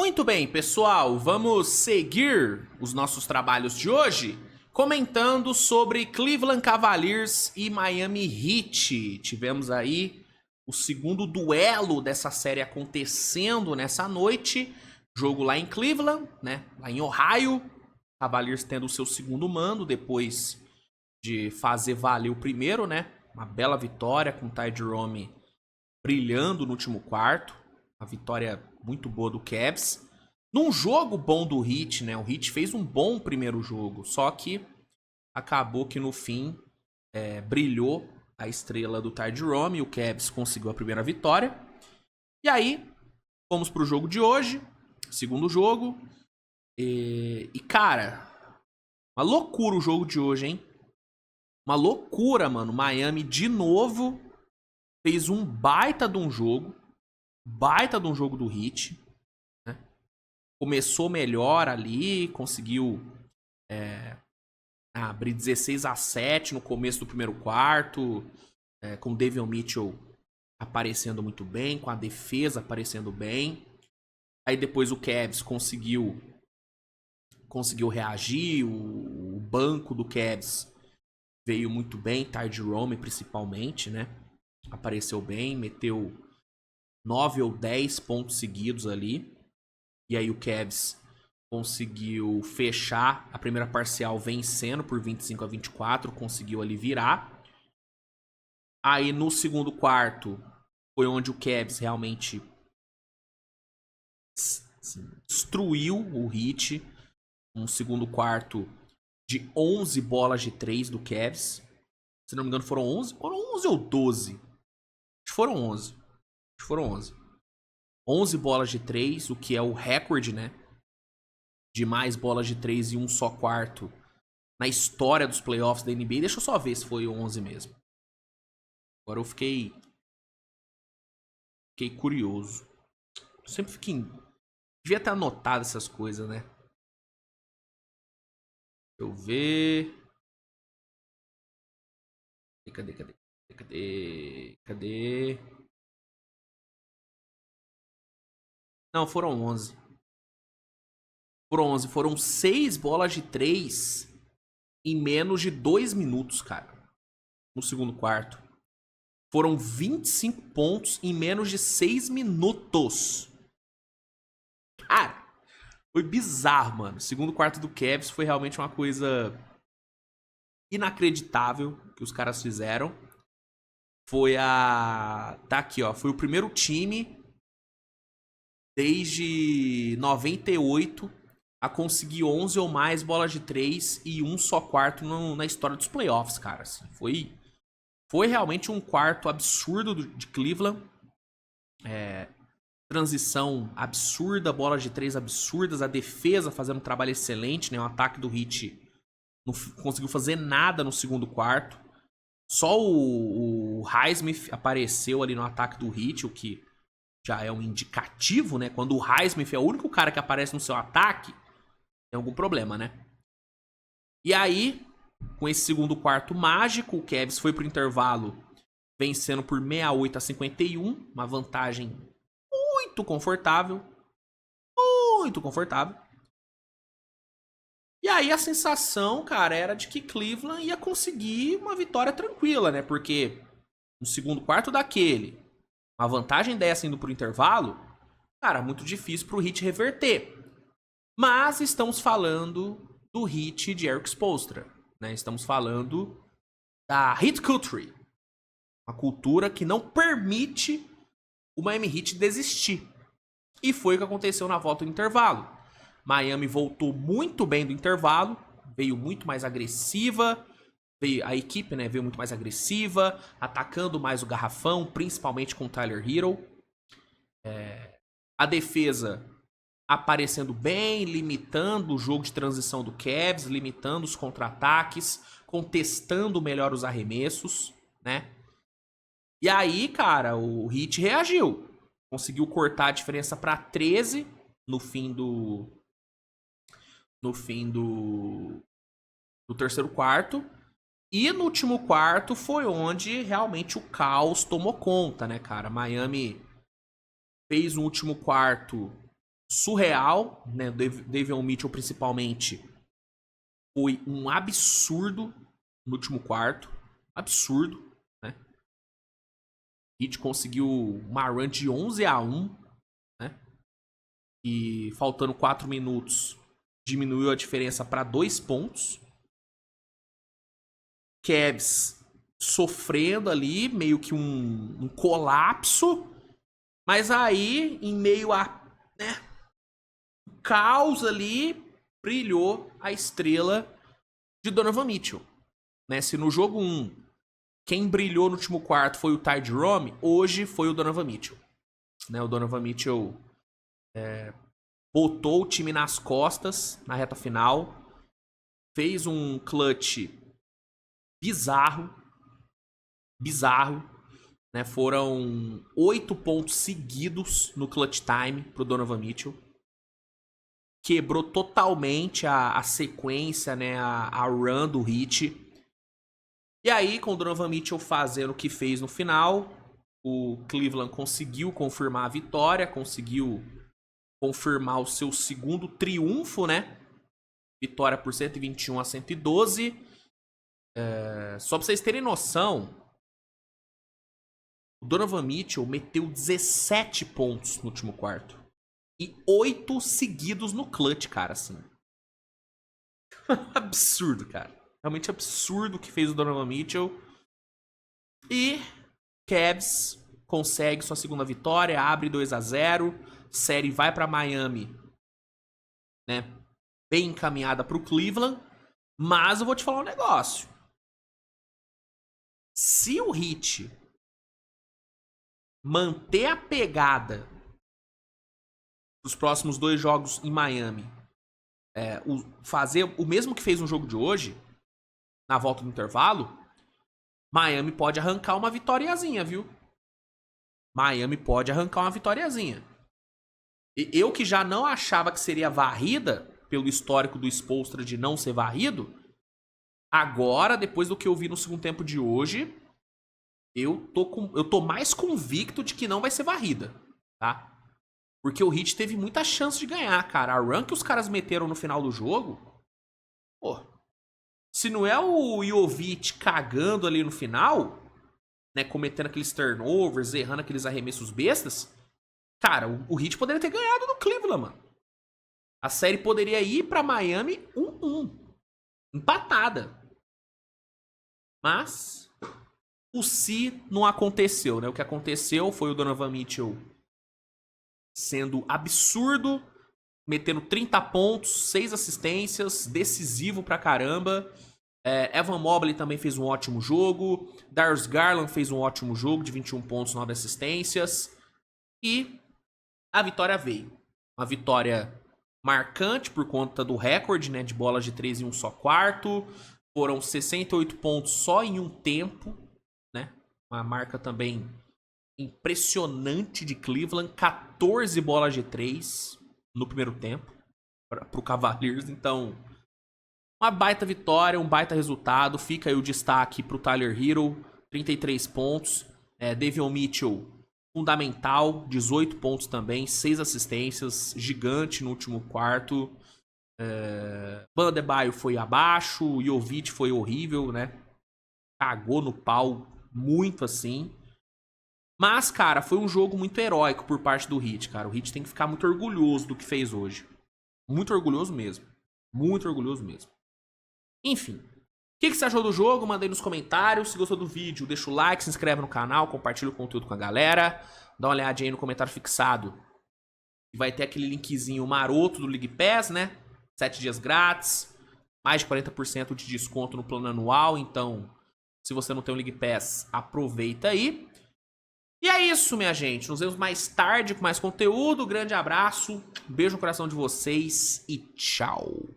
Muito bem, pessoal, vamos seguir os nossos trabalhos de hoje comentando sobre Cleveland Cavaliers e Miami Heat. Tivemos aí o segundo duelo dessa série acontecendo nessa noite. Jogo lá em Cleveland, né? Lá em Ohio. Cavaliers tendo o seu segundo mando depois de fazer valer o primeiro, né? Uma bela vitória com o Ty Jerome brilhando no último quarto. Uma vitória muito boa do Cavs. Num jogo bom do Heat, né? O Heat fez um bom primeiro jogo, só que acabou que no fim brilhou a estrela do Ty Jerome e o Cavs conseguiu a primeira vitória. E aí, fomos pro jogo de hoje, segundo jogo. E cara, uma loucura o jogo de hoje, hein? Uma loucura, mano. Miami de novo fez um baita de um jogo. Baita de um jogo do Heat. Né? Começou melhor ali, conseguiu abrir 16-7 no começo do primeiro quarto. Com o Davion Mitchell aparecendo muito bem, com a defesa aparecendo bem. Aí depois o Cavs conseguiu reagir, o banco do Cavs veio muito bem, Ty Jerome principalmente, né? Apareceu bem, meteu 9 ou 10 pontos seguidos ali. E aí o Cavs conseguiu fechar a primeira parcial vencendo por 25-24, conseguiu ali virar. Aí no segundo quarto foi onde o Cavs realmente destruiu o Heat. Um segundo quarto de 11 bolas de 3 do Cavs. Se não me engano foram 11. Foram 11 ou 12? Acho que foram 11. 11 bolas de 3, o que é o recorde, né? De mais bolas de 3 em um só quarto na história dos playoffs da NBA. Deixa eu só ver se foi 11 mesmo. Agora eu fiquei curioso. Eu sempre fiquei... Devia ter anotado essas coisas, né? Deixa eu ver... Cadê? Não, foram 11. Foram 6 bolas de 3 em menos de 2 minutos, cara. No segundo quarto. Foram 25 pontos em menos de 6 minutos. Cara, foi bizarro, mano. O segundo quarto do Cavs foi realmente uma coisa inacreditável que os caras fizeram. Foi a... Tá aqui, ó. Foi o primeiro time desde 98 a conseguir 11 ou mais bolas de 3 e um só quarto na história dos playoffs, cara. Assim, foi realmente um quarto absurdo de Cleveland. Transição absurda, bolas de 3 absurdas, a defesa fazendo um trabalho excelente, né? O ataque do Heat não conseguiu fazer nada no segundo quarto. Só o Highsmith apareceu ali no ataque do Heat, o que já é um indicativo, né? Quando o Highsmith é o único cara que aparece no seu ataque, tem algum problema, né? E aí, com esse segundo quarto mágico, o Cavs foi pro intervalo vencendo por 68-51, uma vantagem muito confortável. Muito confortável. E aí a sensação, cara, era de que Cleveland ia conseguir uma vitória tranquila, né? Porque no segundo quarto daquele, uma vantagem dessa indo pro intervalo, cara, muito difícil pro Heat reverter. Mas estamos falando do Heat de Erik Spoelstra, né? Estamos falando da Heat Culture. Uma cultura que não permite o Miami Heat desistir. E foi o que aconteceu na volta do intervalo. Miami voltou muito bem do intervalo, veio muito mais agressiva, a equipe, né, veio muito mais agressiva, atacando mais o garrafão, principalmente com o Tyler Herro. A defesa aparecendo bem, limitando o jogo de transição do Cavs, limitando os contra-ataques, contestando melhor os arremessos, né? E aí, cara, o Heat reagiu. Conseguiu cortar a diferença para 13 no fim do terceiro quarto. E no último quarto foi onde realmente o caos tomou conta, né, cara? Miami fez um último quarto surreal, né? Davion Mitchell, principalmente, foi um absurdo no último quarto. Absurdo, né? Heat conseguiu uma run de 11-1, né? E faltando 4 minutos, diminuiu a diferença para 2 pontos. Cavs sofrendo ali, meio que um colapso. Mas aí, em meio a caos ali, brilhou a estrela de Donovan Mitchell. Né? Se no jogo 1, quem brilhou no último quarto foi o Ty Jerome, hoje foi o Donovan Mitchell. Né? O Donovan Mitchell botou o time nas costas na reta final, fez um clutch bizarro, né? Foram 8 pontos seguidos no clutch time pro Donovan Mitchell. Quebrou totalmente a sequência, né? A run do Heat. E aí, com o Donovan Mitchell fazendo o que fez no final, o Cleveland conseguiu confirmar a vitória, conseguiu confirmar o seu segundo triunfo, né? Vitória por 121-112. Só pra vocês terem noção, o Donovan Mitchell meteu 17 pontos no último quarto. E 8 seguidos no clutch, cara, assim. Absurdo, cara. Realmente absurdo o que fez o Donovan Mitchell. E Cavs consegue sua segunda vitória, abre 2-0. Série vai pra Miami, né? Bem encaminhada pro Cleveland. Mas eu vou te falar um negócio. Se o Heat manter a pegada dos próximos 2 jogos em Miami, fazer o mesmo que fez no jogo de hoje, na volta do intervalo, Miami pode arrancar uma vitoriazinha, viu? Miami pode arrancar uma vitoriazinha. Eu que já não achava que seria varrida, pelo histórico do Spoelstra de não ser varrido, agora, depois do que eu vi no segundo tempo de hoje, eu tô mais convicto de que não vai ser varrida, tá? Porque o Heat teve muita chance de ganhar, cara. A run que os caras meteram no final do jogo, pô, se não é o Jovic cagando ali no final, né, cometendo aqueles turnovers, errando aqueles arremessos bestas, cara, o Heat poderia ter ganhado do Cleveland, mano. A série poderia ir pra Miami 1-1. Empatada. Mas o se não aconteceu, né? O que aconteceu foi o Donovan Mitchell sendo absurdo, metendo 30 pontos, 6 assistências, decisivo pra caramba. Evan Mobley também fez um ótimo jogo. Darius Garland fez um ótimo jogo de 21 pontos, 9 assistências. E a vitória veio. Uma vitória marcante por conta do recorde, né, de bolas de 3 em um só quarto. Foram 68 pontos só em um tempo, né? Uma marca também impressionante de Cleveland. 14 bolas de 3 no primeiro tempo pro Cavaliers. Então, uma baita vitória, um baita resultado. Fica aí o destaque pro Tyler Hero, 33 pontos. Davion Mitchell, fundamental, 18 pontos também, 6 assistências, gigante no último quarto. Bam Adebayo foi abaixo, o Jovic foi horrível, né? Cagou no pau muito assim. Mas, cara, foi um jogo muito heróico por parte do Heat, cara. O Heat tem que ficar muito orgulhoso do que fez hoje. Muito orgulhoso mesmo. Muito orgulhoso mesmo. Enfim. O que você achou do jogo? Manda aí nos comentários. Se gostou do vídeo, deixa o like, se inscreve no canal, compartilha o conteúdo com a galera. Dá uma olhadinha aí no comentário fixado. Vai ter aquele linkzinho maroto do League Pass, né? 7 dias grátis. Mais de 40% de desconto no plano anual. Então, se você não tem o League Pass, aproveita aí. E é isso, minha gente. Nos vemos mais tarde com mais conteúdo. Grande abraço. Beijo no coração de vocês e tchau.